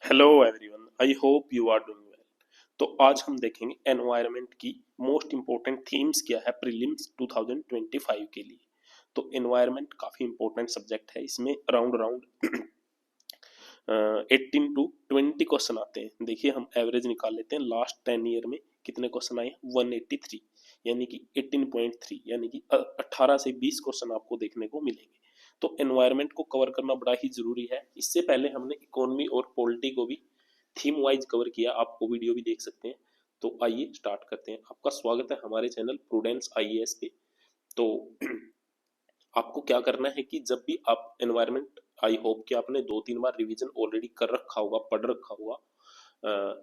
Hello everyone, I hope you are doing well. तो आज हम देखेंगे एनवायरनमेंट की मोस्ट इम्पोर्टेंट थीम्स क्या है प्रीलिम्स 2025 के लिए। तो एनवायरनमेंट काफ़ी इम्पोर्टेंट सब्जेक्ट है। इसमें अराउंड अराउंड 18 to 20 क्वेश्चन आते हैं। देखिए हम एवरेज निकाल लेते हैं। लास्ट 10 ईयर में कितने क्वेश्चन आए हैं? 183, यानी कि 18.3, यानी कि 18 से 20 क्वेश्चन आपको देखने को मिलेंगे। तो एनवायरनमेंट को कवर करना बड़ा ही जरूरी है। इससे पहले हमने इकोनॉमी और पॉलिटी को भी थीम वाइज कवर किया, आप वो वीडियो भी देख सकते हैं। तो आइए स्टार्ट करते हैं। आपका स्वागत है हमारे चैनल प्रूडेंस आईएएस पे। तो आपको क्या करना है कि जब भी आप एनवायरनमेंट, आई होप कि आपने 2-3 बार रिवीजन ऑलरेडी कर रखा होगा, पढ़ रखा होगा,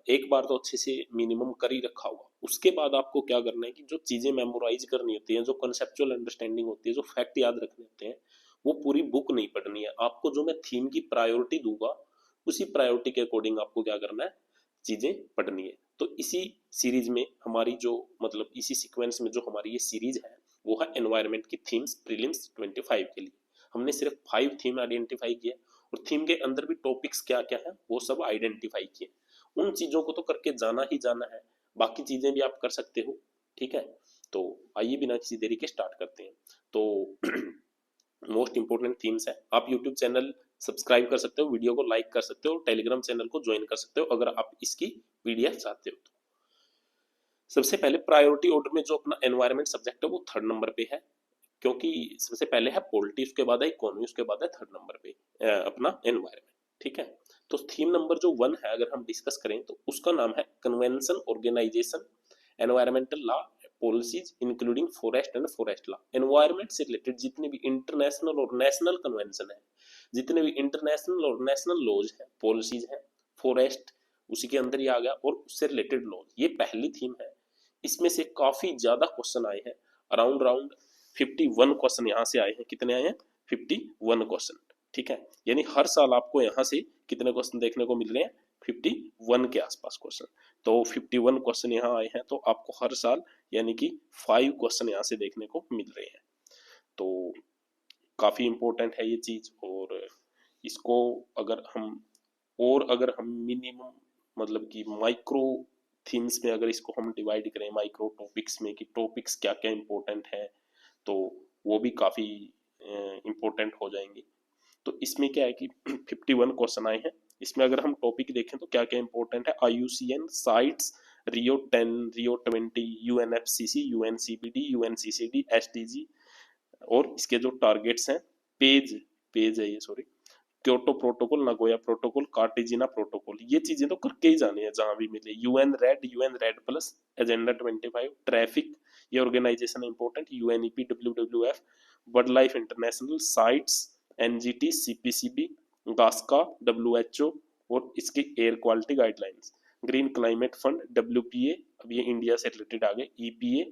एक बार तो अच्छे से मिनिमम कर ही रखा होगा। उसके बाद आपको क्या करना है कि जो चीज़ें मेमोराइज करनी होती हैं, जो कंसेप्चुअल अंडरस्टैंडिंग होती है, जो फैक्ट याद रखने होते हैं, वो पूरी बुक नहीं पढ़नी है आपको। जो मैं थीम की प्रायोरिटी दूंगा उसी प्रायोरिटी के अकॉर्डिंग आपको क्या करना है, चीज़ें पढ़नी है। तो इसी सीरीज में हमारी जो, मतलब इसी सीक्वेंस में जो हमारी ये सीरीज है वो है एनवायरनमेंट की थीम्स प्रीलिम्स 25 के लिए। हमने सिर्फ 5 थीम आइडेंटिफाई किए और थीम के अंदर भी टॉपिक्स क्या क्या है वो सब आइडेंटिफाई किए। उन चीज़ों को तो करके जाना ही जाना है, बाकी चीज़ें भी आप कर सकते हो। ठीक है, तो आइए बिना किसी देरी के स्टार्ट करते हैं। तो मोस्ट इंपोर्टेंट थीम्स है। आप यूट्यूब चैनल सब्सक्राइब कर सकते हो, वीडियो को लाइक कर सकते हो, टेलीग्राम चैनल को ज्वाइन कर सकते हो अगर आप इसकी पीडीएफ चाहते हो तो। सबसे पहले प्रायोरिटी ऑर्डर में जो अपना एनवायरनमेंट सब्जेक्ट है वो 3rd नंबर पे है, क्योंकि सबसे पहले है पॉलिटी, उसके बाद है इकोनॉमी, उसके बाद है 3rd नंबर पे अपना एनवायरनमेंट। ठीक है, तो थीम नंबर जो 1 है अगर हम डिस्कस करें तो उसका नाम है convention organisation environmental law policies including forest and forest law. Environment से रिलेटेड जितने भी इंटरनेशनल और नेशनल कन्वेंशन है, जितने भी इंटरनेशनल और नेशनल लॉज है, पॉलिसीज है, फॉरेस्ट उसी के अंदर ही आ गया, और उससे रिलेटेड लॉज, ये पहली थीम है। इसमें से काफी ज्यादा क्वेश्चन आए हैं, अराउंड अराउंड 51 क्वेश्चन यहाँ से आए हैं। कितने आए हैं? 51 क्वेश्चन। ठीक है, यानी हर साल आपको यहाँ से कितने क्वेश्चन देखने को मिल रहे हैं? 51 के आसपास क्वेश्चन। तो 51 क्वेश्चन यहाँ आए हैं, तो आपको हर साल यानी कि 5 क्वेश्चन यहाँ से देखने को मिल रहे हैं। तो काफी इंपॉर्टेंट है ये चीज। और इसको अगर हम मिनिमम, मतलब कि माइक्रो थीम्स में अगर इसको हम डिवाइड करें माइक्रो टॉपिक्स में कि टॉपिक्स क्या क्या इंपॉर्टेंट है, तो वो भी काफी इंपॉर्टेंट हो जाएंगे। तो इसमें क्या है कि 51 क्वेश्चन आए हैं। इसमें अगर हम टॉपिक देखें तो क्या क्या इंपॉर्टेंट है? IUCN साइट्स, रियो 10, रियो 20, UNFCC, UNCPD, UNCCD, SDG, और इसके जो टारगेट्स हैं, पेज पेज है ये, sorry, Kyoto protocol, Nagoya protocol, Cartagena protocol, ये चीजें तो करके ही जानी है जहां भी मिले। UN red plus, agenda 25, traffic, ये organisation important, UNEP, WWF, world life international, CITES, NGT, CPCB, गास्का, WHO, और इसके air quality guidelines, green climate fund, WPA, अब ये इंडिया से रिलेटेड आ गए, EPA,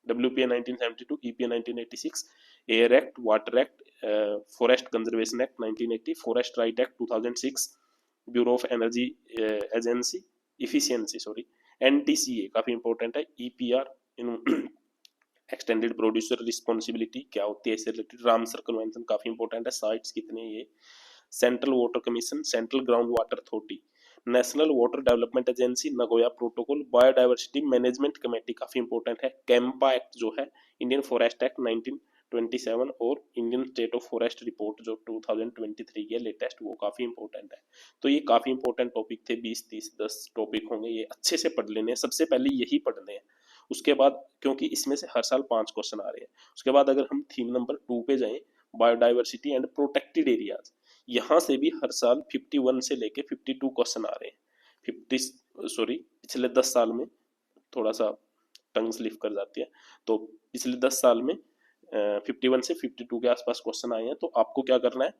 WPA 1972, EPA 1986, air act, water act, forest conservation act 1980, forest right act 2006, bureau of energy agency efficiency, sorry, NTCA काफी important है, EPR extended producer responsibility क्या होती है इससे रिलेटेड, रामसर कन्वेंशन काफी इंपॉर्टेंट है, साइट्स कितने ये, central water commission, central ground water authority, national water development agency, Nagoya protocol, biodiversity management committee काफी इंपॉर्टेंट है, कैंपा एक्ट जो है, इंडियन फॉरेस्ट एक्ट 1927, और Indian state of forest report जो 2023 की है लेटेस्ट, वो काफी इंपॉर्टेंट है। तो ये काफी इंपॉर्टेंट टॉपिक थे, 20-30-10 टॉपिक होंगे, ये अच्छे से पढ़ लेने हैं, सबसे पहले यही पढ़ने हैं। उसके बाद, क्योंकि इसमें से हर साल 5 क्वेश्चन आ रहे हैं, उसके बाद अगर हम थीम नंबर 2 पे जाएं, बायोडाइवर्सिटी एंड प्रोटेक्टेड एरियाज, यहाँ से भी हर साल 51 से लेके 52 क्वेश्चन आ रहे हैं। 50, सॉरी, पिछले 10 साल में थोड़ा सा टंग स्लिप कर जाती है, तो पिछले 10 साल में 51 से 52 के आसपास क्वेश्चन आए हैं। तो आपको क्या करना है,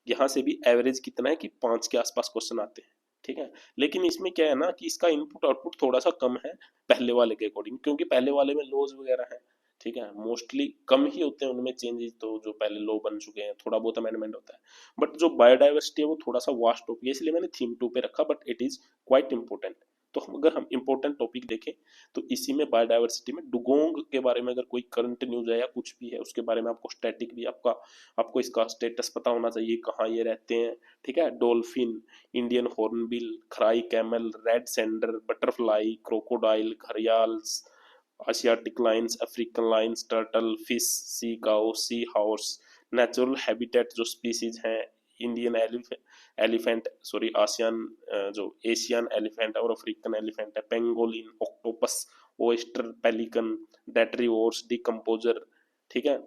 यहाँ से भी एवरेज कितना है कि 5 के आसपास क्वेश्चन आते हैं। ठीक है, लेकिन इसमें क्या है ना कि इसका इनपुट आउटपुट थोड़ा सा कम है पहले वाले के अकॉर्डिंग, क्योंकि पहले वाले में लॉज वगैरह है। ठीक है, मोस्टली कम ही होते हैं उनमें चेंजेस, तो जो पहले लॉ बन चुके हैं थोड़ा बहुत अमेंडमेंट होता है। बट जो बायोडाइवर्सिटी है वो थोड़ा सा वास्ट टॉपिक है, इसलिए मैंने थीम 2 पे रखा, but it is quite important. तो अगर हम इंपॉर्टेंट टॉपिक देखें तो इसी में बायोडाइवर्सिटी में डुगोंग के बारे में अगर कोई करंट न्यूज है या कुछ भी है उसके बारे में आपको स्टैटिक भी आपको इसका स्टेटस पता होना चाहिए, कहाँ ये रहते हैं, ठीक है। Dolphin, Indian hornbill, Kharai camel, red sander, butterfly, crocodile, gharials, Asiatic lions, African lions, turtle, fish, sea cow, sea horse. Natural habitat जो स्पीसीज हैं, इंडियन एलिफेंट, सॉरी आसियान, जो एशियन एलिफेंट और अफ्रीकन एलिफेंट है, pangolin, octopus, oyster, pelican, detritivores, decomposer, ठीक है।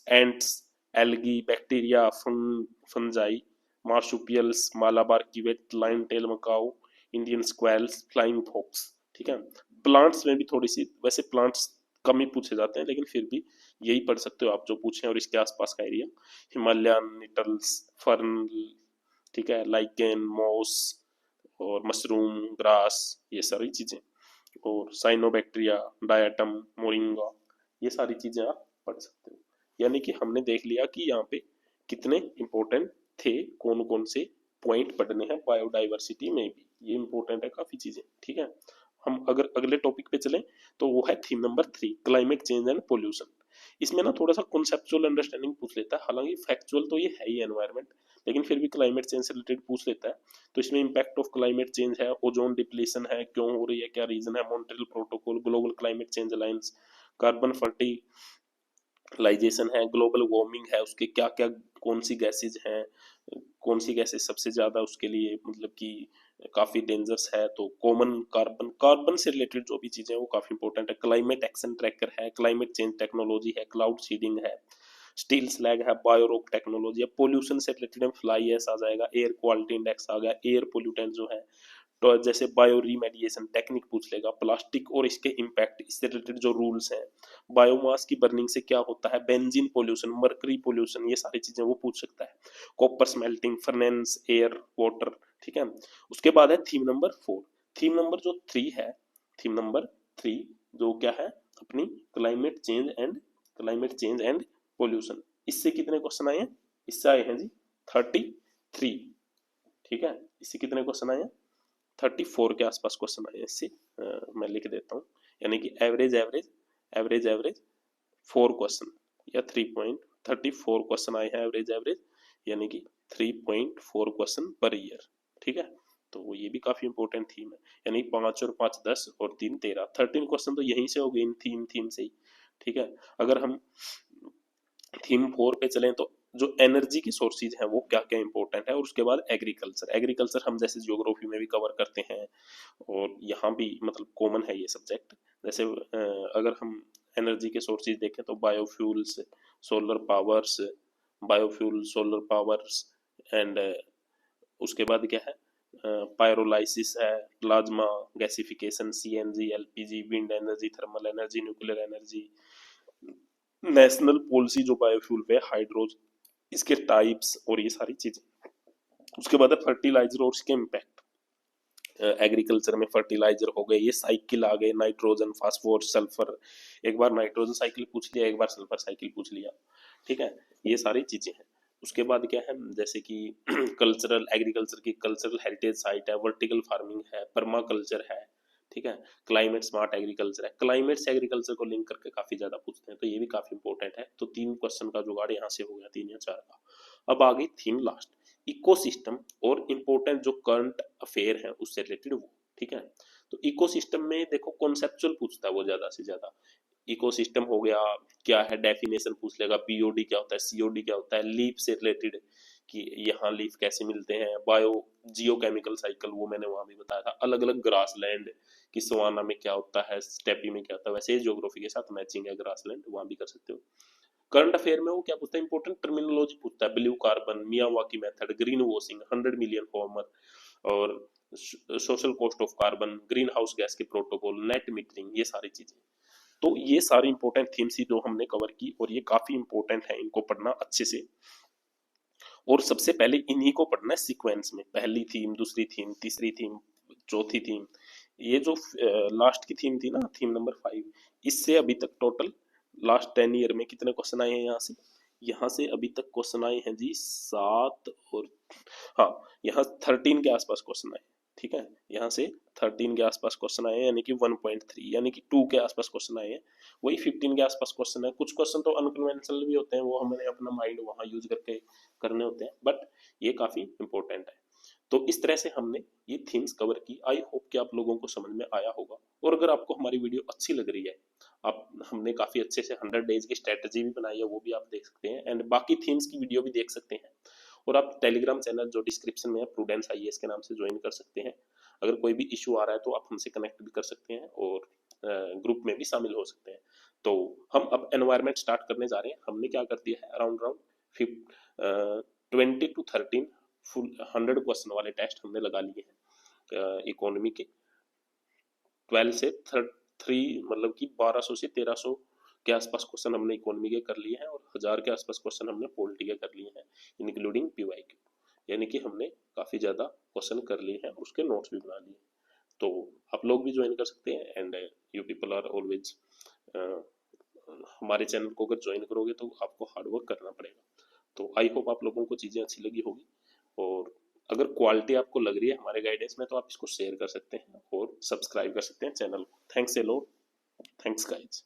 Ants, algae, bacteria, fungi, marsupials, Malabar civet, lion tail macaque, Indian squirrels, flying fox, ठीक है। Plants में भी थोड़ी सी, वैसे प्लांट्स कम ही पूछे जाते हैं लेकिन फिर भी यही पढ़ सकते हो आप जो पूछे और इसके आसपास का एरिया। हिमालयन निटल्स, फर्न, ठीक है, लाइकेन, मॉस और मशरूम, ग्रास, ये सारी चीजें, और साइनोबैक्टीरिया, डायटम, मोरिंगा, ये सारी चीजें आप पढ़ सकते हो। यानी कि हमने देख लिया कि यहाँ पे कितने इंपॉर्टेंट थे, कौन कौन से पॉइंट पढ़ने हैं बायोडाइवर्सिटी में भी, ये इंपॉर्टेंट है काफी चीजें, ठीक है। हम अगर अगले टॉपिक पे चलें तो वो है theme number 3, climate change and pollution. इसमें ना थोड़ा सा कॉन्सेप्चुअल अंडरस्टैंडिंग पूछ लेता है, हालांकि फैक्चुअल तो ये है ही एनवायरनमेंट, लेकिन फिर भी क्लाइमेट चेंज से रिलेटेड पूछ लेता है। तो इसमें इम्पैक्ट ऑफ क्लाइमेट चेंज है, ओजोन डिप्लीशन है, क्यों हो रही है, क्या रीजन है, Montreal protocol, global climate change alliance, carbon fertilisation है, ग्लोबल वार्मिंग है, उसके क्या क्या कौन सी गैसेज हैं, कौन सी गैसेज सबसे ज्यादा उसके लिए मतलब कि काफी डेंजरस है, तो कॉमन कार्बन, कार्बन से रिलेटेड जो भी चीजें हैं वो काफी इंपॉर्टेंट है। क्लाइमेट एक्शन ट्रैकर है, क्लाइमेट चेंज टेक्नोलॉजी है, क्लाउड सीडिंग है, स्टील स्लैग है, बायोरोक टेक्नोलॉजी है, पोल्यूशन से रिलेटेड में फ्लाई एस आ जाएगा, एयर क्वालिटी इंडेक्स आ गया, एयर पोल्यूटेंट जो है, तो जैसे बायो रीमेडिएशन टेक्निक पूछ लेगा, प्लास्टिक और इसके इम्पैक्ट, इससे रिलेटेड जो रूल्स हैं, बायोमास की बर्निंग से क्या होता है, बेंजीन पोल्यूशन, मर्करी पोल्यूशन, ये सारी चीजें वो पूछ सकता है, copper smelting, furnace, air, water, ठीक है। उसके बाद है थीम नंबर 4। थीम नंबर जो 3 है, थीम नंबर 3 जो क्या है अपनी, क्लाइमेट चेंज एंड पोल्यूशन। इससे कितने क्वेश्चन आए हैं, इससे आए हैं जी 33, ठीक है। इससे कितने क्वेश्चन आए हैं, 34 के आसपास क्वेश्चन आए हैं इससे। मैं लिख देता हूँ, यानी कि average average average average 4 question या 3.34 क्वेश्चन आए हैं एवरेज एवरेज, यानी कि 3.4 क्वेश्चन पर ईयर, ठीक है। तो ये भी काफी इंपॉर्टेंट थीम है, यानी 5 और 5 10 और 3 13, 13 क्वेश्चन तो यहीं से हो गए इन थीम से ही, ठीक है। अगर हम थीम 4 पे चलें तो जो एनर्जी की सोर्सेज हैं वो क्या क्या इंपॉर्टेंट है, और उसके बाद एग्रीकल्चर, एग्रीकल्चर हम जैसे ज्योग्राफी में भी कवर करते हैं और यहाँ भी मतलब कॉमन है ये सब्जेक्ट। जैसे अगर हम एनर्जी के सोर्सेज देखें तो biofuels, solar powers, biofuel, solar powers and उसके बाद क्या है, पायरोलाइसिस है, plasma gasification, CNG, LPG, wind energy, thermal energy, nuclear energy, national policy जो बायोफ्यूल पे, हाइड्रोज, इसके टाइप्स और ये सारी चीजें। उसके बाद है फर्टिलाइजर और उसके इम्पैक्ट, एग्रीकल्चर में फर्टिलाइजर हो गए, ये साइकिल आ गए, नाइट्रोजन, फास्फोरस, सल्फर, एक बार नाइट्रोजन साइकिल पूछ लिया, एक बार सल्फर साइकिल पूछ लिया, ठीक है। ये सारी चीजें हैं। उसके बाद क्या है, जैसे कि कल्चरल, एग्रीकल्चर की कल्चरल हेरिटेज साइट है, वर्टिकल फार्मिंग है, पर्मा कल्चर है, ठीक है। क्लाइमेट स्मार्ट एग्रीकल्चर है, क्लाइमेट से एग्रीकल्चर को लिंक करके काफी ज्यादा पूछते हैं, तो ये भी काफी इंपॉर्टेंट है। तो 3 क्वेश्चन का जुगाड़ यहाँ से हो गया, 3 या 4 का। अब आ गई थीम लास्ट, इकोसिस्टम और इम्पोर्टेंट जो करंट अफेयर है उससे रिलेटेड वो, ठीक है। तो इकोसिस्टम में देखो कॉन्सेप्चुअल पूछता है वो ज्यादा से ज्यादा, इकोसिस्टम हो गया, क्या है डेफिनेशन पूछ लेगा, बीओडी क्या होता है, सीओडी क्या होता है, लीफ से रिलेटेड कि यहाँ लीफ कैसे मिलते हैं, बायो जियोकेमिकल साइकिल वो मैंने वहां भी बताया था, अलग अलग ग्रास लैंड कि सवाना में क्या होता है, स्टेपी में क्या होता है, वैसे ज्योग्राफी के साथ मैचिंग है ग्रास लैंड, वहां भी कर सकते हो। करंट अफेयर में वो क्या पूछता है, इंपॉर्टेंट टर्मिनोलॉजी पूछता है, blue carbon, Miyawaki method, green washing, 100 million farmer, और social cost of carbon, greenhouse gas के प्रोटोकॉल, नेट मीटरिंग, ये सारी चीजें। तो ये सारी इंपॉर्टेंट थीम्स ही जो हमने कवर की, और ये काफी इंपॉर्टेंट है, इनको पढ़ना अच्छे से। और सबसे पहले इन्हीं को पढ़ना है सीक्वेंस में, पहली थीम, दूसरी थीम, तीसरी थीम, चौथी थीम। ये जो लास्ट की थीम थी ना, थीम नंबर 5, इससे अभी तक टोटल लास्ट 10 ईयर में कितने क्वेश्चन आए हैं यहाँ से अभी तक क्वेश्चन आए हैं जी 7, और हाँ यहाँ 13 के आसपास क्वेश्चन आए, ठीक है, यहाँ से 13 के आसपास क्वेश्चन आए हैं, यानी कि 1.3 यानी कि 2 के आसपास क्वेश्चन आए हैं। वही 15 के आसपास क्वेश्चन है। कुछ क्वेश्चन तो अनकन्वेंशनल भी होते हैं, वो हमें अपना माइंड वहाँ यूज करके करने होते हैं, बट ये काफ़ी इंपॉर्टेंट है। तो इस तरह से हमने ये थीम्स कवर की। आई होप कि आप लोगों को समझ में आया होगा। और अगर आपको हमारी वीडियो अच्छी लग रही है, आप हमने काफ़ी अच्छे से 100 डेज की स्ट्रेटजी भी बनाई है, वो भी आप देख सकते हैं, एंड बाकी थीम्स की वीडियो भी देख सकते हैं। और आप टेलीग्राम चैनल जो डिस्क्रिप्शन में है, प्रूडेंस आईएएस के नाम से ज्वाइन कर सकते हैं। अगर कोई भी इशू आ रहा है तो आप हमसे कनेक्ट भी कर सकते हैं और ग्रुप में भी शामिल हो सकते हैं। तो हम अब एनवायरनमेंट स्टार्ट करने जा रहे हैं। हमने क्या कर दिया है, अराउंड 20 to 13 फुल 100 क्वेश्चन वाले टेस्ट हमने लगा लिए हैं इकोनॉमी के। 12 से 3 मतलब कि 1200 से 1300 के आसपास क्वेश्चन हमने इकोनॉमी के कर लिए हैं, और 1000 के आसपास क्वेश्चन हमने पॉलिटी के कर लिए हैं, इंक्लूडिंग पीवाईक्यू। यानी कि हमने काफ़ी ज़्यादा क्वेश्चन कर लिए हैं, उसके नोट्स भी बना लिए। तो आप लोग भी ज्वाइन कर सकते हैं, and you people are always, हमारे चैनल को अगर ज्वाइन करोगे तो आपको हार्ड वर्क करना पड़ेगा। तो आई होप आप लोगों को चीज़ें अच्छी लगी होगी, और अगर क्वालिटी आपको लग रही है हमारे गाइडेंस में तो आप इसको शेयर कर सकते हैं और सब्सक्राइब कर सकते हैं चैनल को। Thanks a lot, thanks guys.